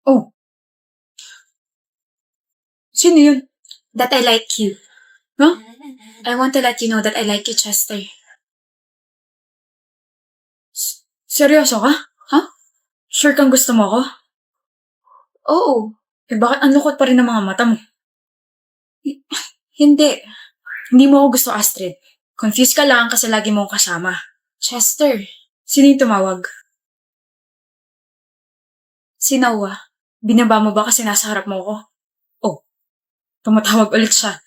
Oh, sino yun? That I like you. Huh? I want to let you know that I like you, Chester. Seryoso ka? Ha? Sure kang gusto mo ako? Oo. Eh bakit ang lukot pa rin ng mga mata mo? Hindi. Hindi mo ako gusto, Astrid. Confused ka lang kasi lagi mo akong kasama. Chester. Sino yung tumawag? Si Noah. Binaba mo ba kasi nasa harap mo ako? Oh, tumatawag ulit siya.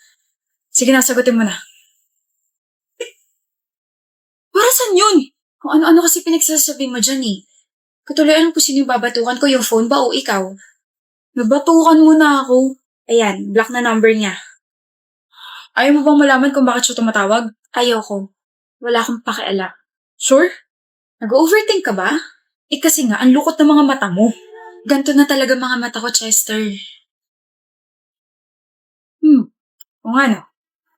Sige na, sagutin mo na. Para saan yun? Kung ano-ano kasi pinagsasabi mo dyan eh. Katuloy alam ko sino yung babatukan ko, yung phone ba o ikaw? Nabatukan mo na ako. Ayan, block na number niya. Ayaw mo bang malaman kung bakit siya tumatawag? Ayoko. Wala akong pakialam. Sure? Nag-overthink ka ba? Eh kasi nga, ang lukot ng mga mata mo. Ganto na talaga mga mata ko, Chester. O nga no.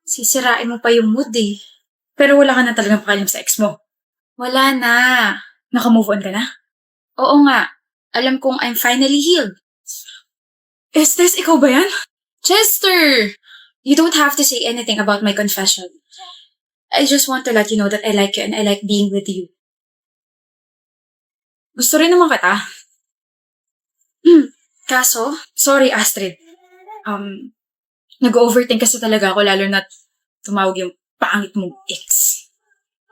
Sisirain mo pa yung mood eh. Pero wala ka na talagang pakialam sa ex mo. Wala na. Naka-move on ka na? Oo nga. Alam kong I'm finally healed. Estes, ikaw ba yan? Chester! You don't have to say anything about my confession. I just want to let you know that I like you and I like being with you. Gusto rin naman kita. Kaso, Sorry, Astrid. Nag-overthink kasi talaga ako lalo na tumawag yung pangit mong ex.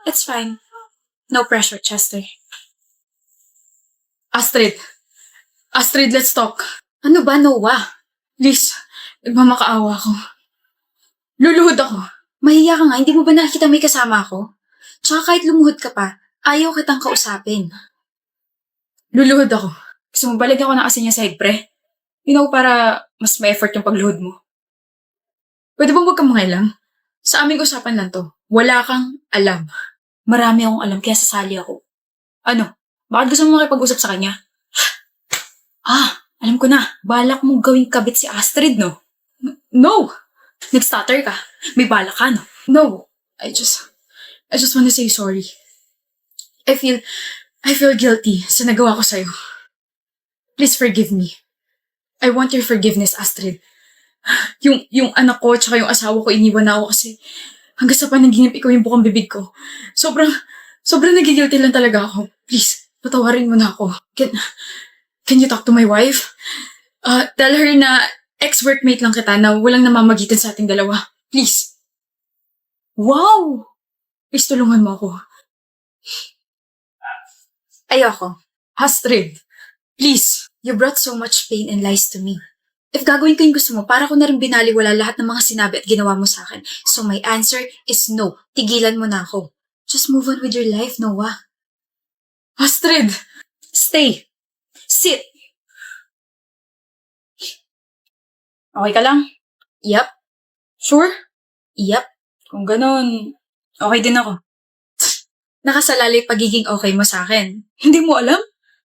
it's fine. No pressure, Chester. Astrid. Astrid, let's talk. Ano ba, Noah? Please, nagmamakaawa ako. Luluhod ako. Mahiya ka nga, hindi mo ba nakikita may kasama ako? Tsaka kahit lumuhod ka pa, ayaw kitang kausapin. Luluhod ako. Gusto mo balik ako ng asin niya sa pre? You know, para mas may effort yung pagluhod mo. Pwede bang huwag kang mangailang? Sa aming usapan lang to. Wala kang alam. Marami akong alam, kaya sasali ako. Ano? Bakit gusto mo makipag-usap sa kanya? Alam ko na, balak mong gawing kabit si Astrid, no? No! Nag-stutter ka. May balak ka, no? No! I just want to say sorry. I feel guilty sa nagawa ko sa'yo. Please forgive me. I want your forgiveness, Astrid. Yung anak ko tsaka yung asawa ko iniwan na ako kasi hanggang sa panaginip ikaw yung bukang bibig ko. Sobrang nagigilty lang talaga ako. Please, patawarin mo na ako. Can you talk to my wife? Tell her na ex-workmate lang kita na walang namamagitan sa ating dalawa. Please. Wow! Please, tulungan mo ako. Ayoko. Astrid, please. You brought so much pain and lies to me. If gagawin ko yung gusto mo, para ko na rin binaliwala lahat ng mga sinabi at ginawa mo sa akin. So my answer is no. Tigilan mo na ako. Just move on with your life, Noah. Astrid! Stay. Sit. Okay ka lang? Yup. Sure? Yup. Kung ganun, okay din ako. Nakasalalay pagiging okay mo sa akin. Hindi mo alam?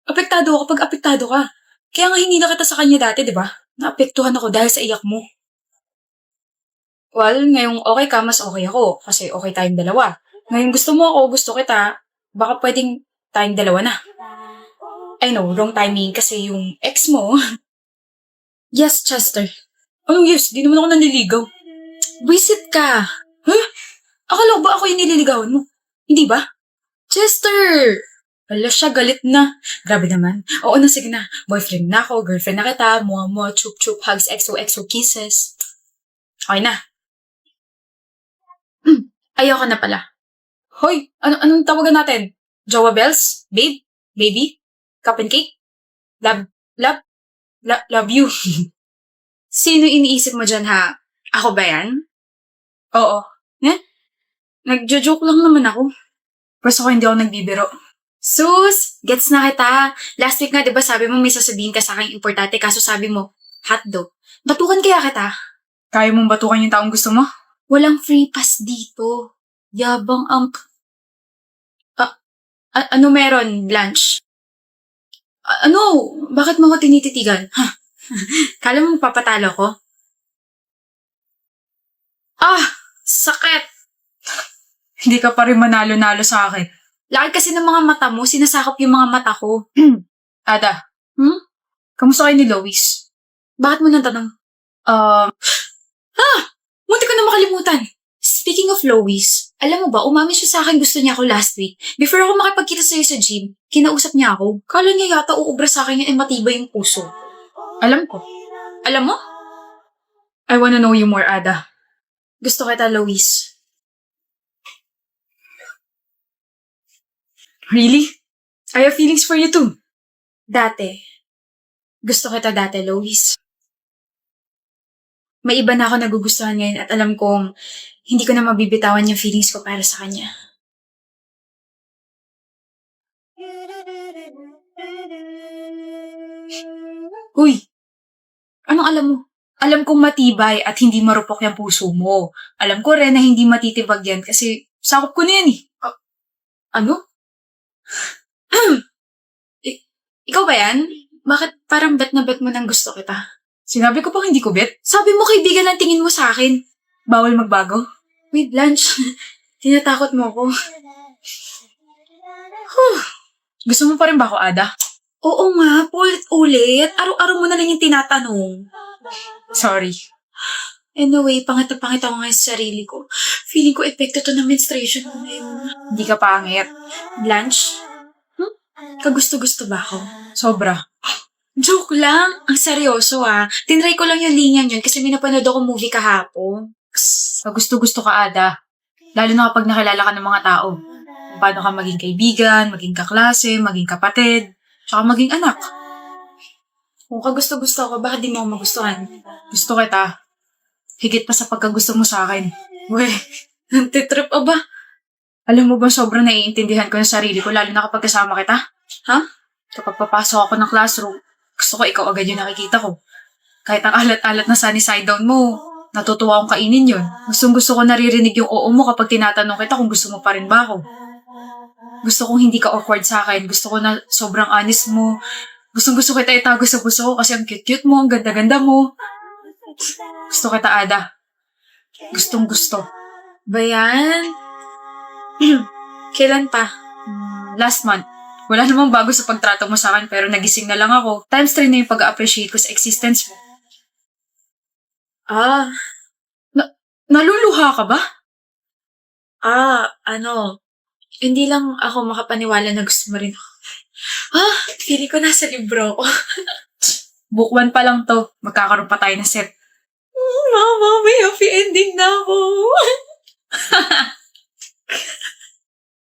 Apektado ako pag apektado ka. Kaya nga hinila kita sa kanya dati, di ba? Naapektuhan ako dahil sa iyak mo. Well, ngayong okay ka, mas okay ako. Kasi okay tayong dalawa. Ngayong gusto mo ako, gusto kita, baka pwedeng tayong dalawa na. I know, wrong timing kasi yung ex mo. Yes, Chester. Anong yes? Di naman ako nanliligaw. Visit ka. Akala ko ba ako yung nililigawan mo? Hindi ba? Chester! Wala siya, galit na. Grabe naman. Oo na, sige na. Boyfriend na ako, girlfriend na kita, mua-mua, chup-chup, hugs, XOXO, kisses. Okay na. Ayoko na pala. Hoy, anong tawagan natin? Jowa bells? Babe? Baby? Cup and cake? Love you. Sino iniisip mo dyan, ha? Ako ba yan? Oo. Nagjo-joke lang naman ako. Basta ko hindi ako nagbibiro. Sus! Gets na kita. Last week nga, di ba sabi mo may sasabihin ka sa akin importante, kaso sabi mo, hotdog. Batukan kaya kita? Kaya mong batukan yung taong gusto mo? Walang free pass dito. Yabang ang... Ano meron, Blanche? Ano? Bakit mo ako tinititigan? Kala mo papatalo ko? Sakit! Hindi ka pa rin manalo-nalo sa akin. Laki kasi ng mga mata mo, sinasakop yung mga mata ko. Ada, Kamusta kayo ni Lois? Bakit mo nang tanong? Munti ko na makalimutan. Speaking of Lois, alam mo ba, umamin siya sa akin gusto niya ako last week. Before ako makipagkita sa'yo sa gym, kinausap niya ako. Kala niya yata uubra sa akin yung matibay yung puso. Alam ko. Alam mo? I wanna know you more, Ada. Gusto kita, Lois. Really? I have feelings for you too. Dati. Gusto kita dati, Lois. May iba na ako nagugustuhan ngayon at alam kong hindi ko na mabibitawan yung feelings ko para sa kanya. Uy! Anong alam mo? Alam kong matibay at hindi marupok yung puso mo. Alam ko rin na hindi matitibag yan kasi sakop ko na yan eh. Ano? Ikaw ba yan? Bakit parang bet na bet mo nang gusto kita? Sinabi ko pang hindi ko bet. Sabi mo kaibigan lang tingin mo sa akin. Bawal magbago. Wait, Blanche. Tinatakot mo ako. Gusto mo pa rin ba ako, Ada? Oo nga, paulit-ulit. Araw-araw mo na lang yung tinatanong. Sorry. Anyway, pangit na pangit ako ngayon sa sarili ko. Feeling ko epekto to ng menstruation ko ngayon. Hindi ka pangit. Blanche? Kagusto-gusto ba ako? Sobra. Joke lang. Ang seryoso Tinry ko lang yung linya yun kasi may napanood ako movie kahapon. Gusto-gusto ka, Ada. Lalo na kapag nakilala ka ng mga tao. Kung paano ka maging kaibigan, maging kaklase, maging kapatid, tsaka maging anak. Kung kagusto-gusto ako, bakit di mo ako magustuhan? Gusto kita. Higit pa sa pagkagusto mo sa akin. Weh, nantitrip ba? Alam mo ba sobrang naiintindihan ko ng sarili ko lalo na kapag kasama kita? Ha? Kapag papasok ako ng classroom, gusto ko ikaw agad yung nakikita ko. Kahit ang alat-alat na sunny side down mo, natutuwa akong kainin yun. Gustong-gusto ko naririnig yung oo mo kapag tinatanong kita kung gusto mo pa rin ba ako. Gusto kong hindi ka awkward sa akin. Gusto ko na sobrang honest mo. Gustong-gusto kita itago sa puso ko kasi ang cute-cute mo, ang ganda-ganda mo. Gusto kita, Ada. Gustong-gusto. Ba yan? Kailan pa? Last month. Wala namang bago sa pagtrato mo sa akin pero nagising na lang ako. Times 3 na yung pag-appreciate ko sa existence mo. Naluluha ka ba? Hindi lang ako makapaniwala na gusto mo rin ako. Feeling ko nasa libro ko. Book 1 pa lang to. Magkakaroon pa tayo ng set. Mama, may happy ending na ako.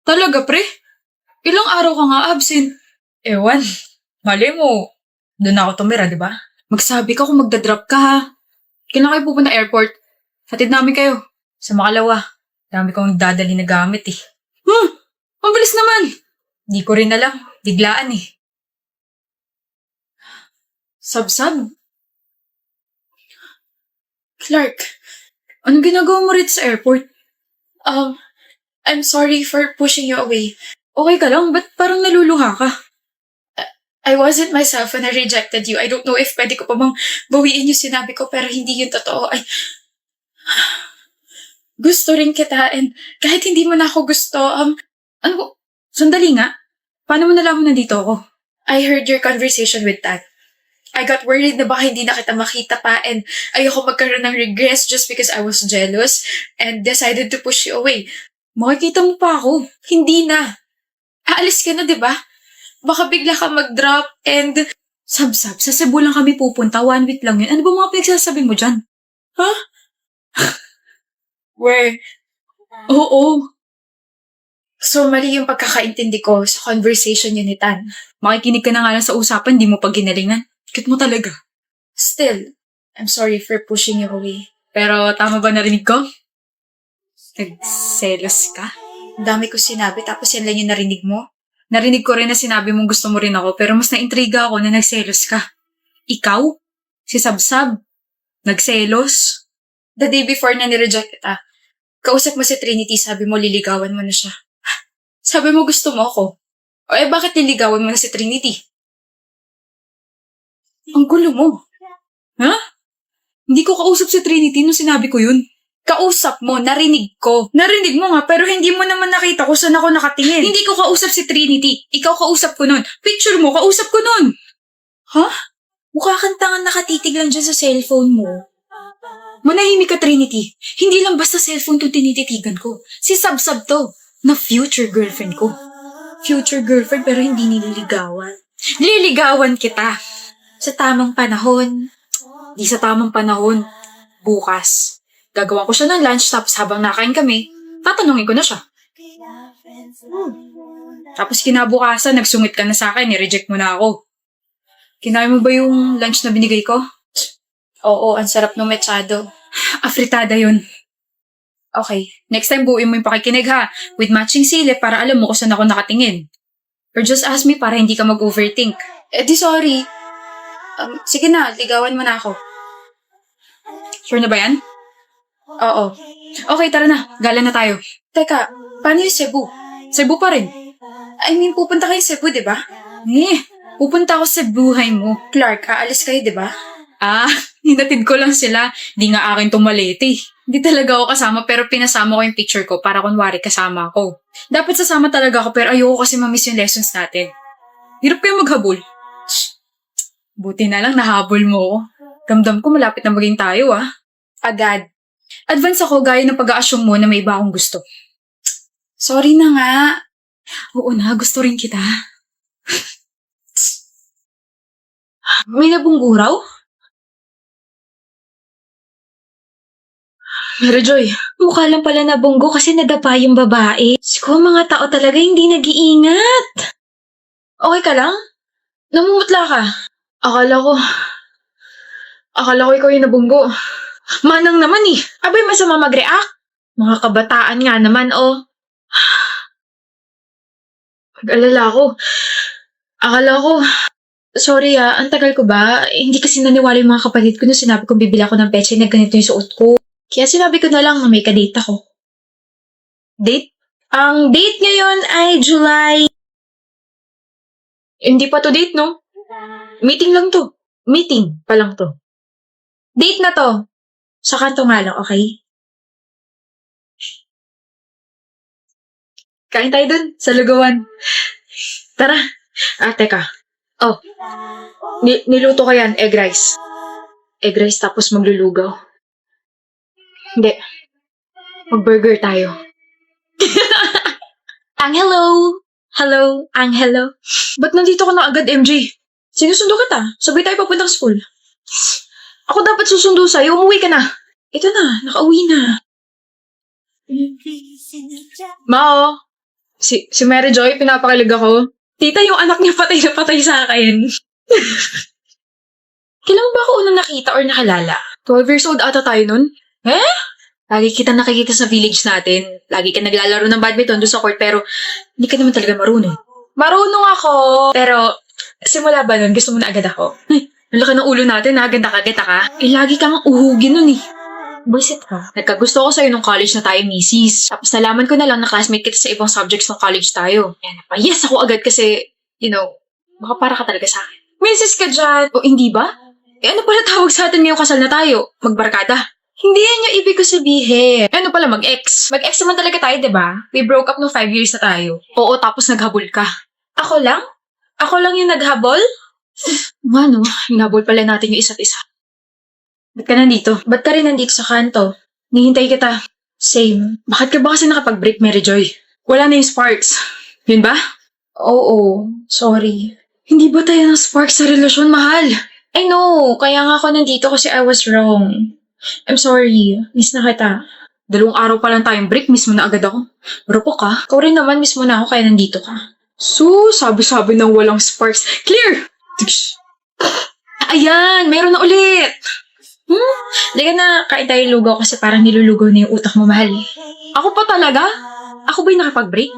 Talaga, pre? Ilang araw ka nga absent? Ewan. Mali mo. Doon ako tumira, di ba? Magsabi ka kung magdadrop ka, ha? Kailan kayo pupunta airport? Hatid namin kayo. Sa Makalawa. Dami kong nagdadali na gamit, eh. Ang bilis naman. Di ko rin alam. Biglaan, eh. Sab-sab? Clark, Anong ginagawa mo rito sa airport? I'm sorry for pushing you away. Okay ka lang? Ba't parang naluluha ka? I wasn't myself when I rejected you. I don't know if pwede ko pa bang bawiin yung sinabi ko pero hindi yun totoo. Gusto rin kita and kahit hindi mo na ako gusto, Sandali nga. Paano mo nalaman nandito ako? I heard your conversation with Dad. I got worried na baka hindi na kita makita pa and ayoko magkaroon ng regrets just because I was jealous and decided to push you away. Makikita mo pa ako. Hindi na. Aalis ka na, di ba? Baka bigla ka mag-drop and... Sab-sab, sa Cebu lang kami pupunta. 1 week lang yun. Ano ba mga pinagsasabi mo dyan? Where? Oo. So, mali yung pagkakaintindi ko sa conversation niya ni Tan. Makikinig ka na nga lang sa usapan, di mo pag ginalingan. Cute mo talaga. Still, I'm sorry for pushing you away. Pero tama ba narinig ko? Nagselos ka? Ang dami ko sinabi tapos yan lang yung narinig mo. Narinig ko rin na sinabi mong gusto mo rin ako pero mas naintriga ako na nagselos ka. Ikaw? Si Sabsab? Nagselos? The day before na nireject kita, kausap mo si Trinity, sabi mo liligawan mo na siya. Sabi mo gusto mo ako. O bakit niligawan mo na si Trinity? Ang gulo mo. Ha? Hindi ko kausap si Trinity nung sinabi ko yun. Kausap mo, narinig ko. Narinig mo nga, pero hindi mo naman nakita kung saan ako nakatingin. Hindi ko kausap si Trinity. Ikaw kausap ko nun. Picture mo, kausap ko nun. Ha? Mukha kang tangan nakatitig lang dyan sa cellphone mo. Manahimik ka, Trinity. Hindi lang basta cellphone to tinititigan ko. Si Sabsab to, na future girlfriend ko. Future girlfriend pero hindi nililigawan. Nililigawan kita. Sa tamang panahon. Di sa tamang panahon. Bukas. Gagawa ko siya ng lunch tapos habang nakain kami, tatanungin ko na siya. Tapos kinabukasan, nagsungit ka na sa akin, ni-reject mo na ako. Kinain mo ba yung lunch na binigay ko? Oo, ang sarap ng mechado. Afritada yun. Okay. Next time buuin mo yung pakikinig ha, with matching silip para alam mo kung saan ako nakatingin. Or just ask me para hindi ka mag-overthink. Di sorry. Sige na, ligawan mo na ako. Sure na ba yan? Oo. Okay, tara na. Gala na tayo. Teka, paano yung Cebu? Cebu pa rin. I mean, pupunta kayo Cebu, di ba? Pupunta ako sa buhay mo. Clark, aalis kayo, di ba? Hinatid ko lang sila. Di nga akin tumalete. Hindi talaga ako kasama pero pinasama ko yung picture ko para kunwari kasama ako. Dapat sasama talaga ako pero ayoko kasi mamiss yung lessons natin. Hirap kayo maghabol. Buti na lang nahabol mo ako. Ramdam ko malapit na maging tayo Agad. Advance ako gaya ng pag-a-assume mo na may iba akong gusto. Sorry na nga. Oo na, gusto rin kita. May nabungguraw? Mary Joy, Mukha lang pala nabunggo kasi nadapa yung babae. Siguro mga tao talaga hindi nag-iingat. okay ka lang? Namumutla ka. Akala ko ikaw yung nabunggo. Manang naman Abay, masama mag-react. Mga kabataan nga naman, Pag-alala ko. Akala ko, sorry ang tagal ko ba? Hindi kasi naniwala yung mga kapatid ko nung sinabi kong bibili ako ng peche na ganito yung suot ko. Kaya sinabi ko na lang na may kadate ako. Date? Ang date ngayon ay July. Hindi pa to date, no? Meeting lang to. Meeting pa lang to. Date na to. Sa kanto nga lang, okay? Kain tayo dun, sa lugawan. Tara. Teka. Niluto ko yan, egg rice. Egg rice tapos maglulugaw. Hindi. Mag-burger tayo. Angelo! Hello, Angelo. Ba't nandito ka na agad, MJ? Sinusundo kita. Sabay tayo papuntang school. Ako dapat susundo sa'yo. Umuwi ka na. Ito na, nakauwi na. Mao, si Mary Joy, pinapakilig ako. Tita, yung anak niya patay na patay sa akin. Kailan mo ba ako unang nakita or nakilala? 12 years old ata tayo nun. Lagi kita nakikita sa village natin. Lagi ka naglalaro ng badminton doon sa court pero hindi ka naman talaga marunong. Marunong ako! Pero simula ba nun, gusto mo na agad ako? Ang laki ng ulo natin ganda ka. Lagi kang uhugin nun Buisit ka. Nagkagusto ko sa'yo nung college na tayo, misis. Tapos nalaman ko na lang na classmate kita sa ibang subjects ng college tayo. Yes ako agad kasi, baka para ka talaga sa akin. Misis ka dyan! O hindi ba? Ano pala tawag sa atin ngayong kasal na tayo? Magbarkada? Hindi yan yung ibig ko sabihin. Ano pala, mag-ex? Mag-ex naman talaga tayo, diba? We broke up no 5 years na tayo. Oo, tapos naghabol ka. Ako lang? Ako lang yung naghabol? Hinabol pala natin yung isa't isa. Ba't ka nandito? Ba't ka rin nandito sa kanto? Nihintay kita. Same. Bakit ka ba kasi nakapag-break, Mary Joy? Wala na yung sparks. Yun ba? Oo, sorry. Hindi ba tayo ng sparks sa relasyon, mahal? I know, kaya nga ako nandito kasi I was wrong. I'm sorry. Miss na kita. 2 araw pa lang tayong break, miss mo na agad ako. Rupok ka. Ikaw rin naman, miss mo na ako kaya nandito ka. Sabi-sabi ng walang sparks. Clear! Ayan, meron na ulit. Liga na, kain tayo lugaw kasi parang nilulugaw na yung utak mo, mahal. Ako pa talaga? Ako ba yung nakapag-break?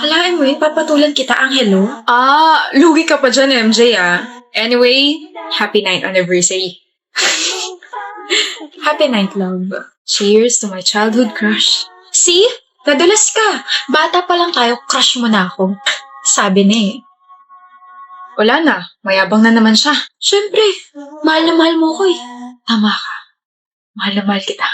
Halaan mo yun, papatulan kita, Angelo. Lugi ka pa dyan, MJ Anyway, happy 9th anniversary. Happy 9th, love. Cheers to my childhood crush. See? Nadulas ka. Bata pa lang tayo, crush mo na ako. Sabi na Wala na. Mayabang na naman siya. Siyempre, mahal na mahal mo ko Tama ka. Mahal na mahal kita.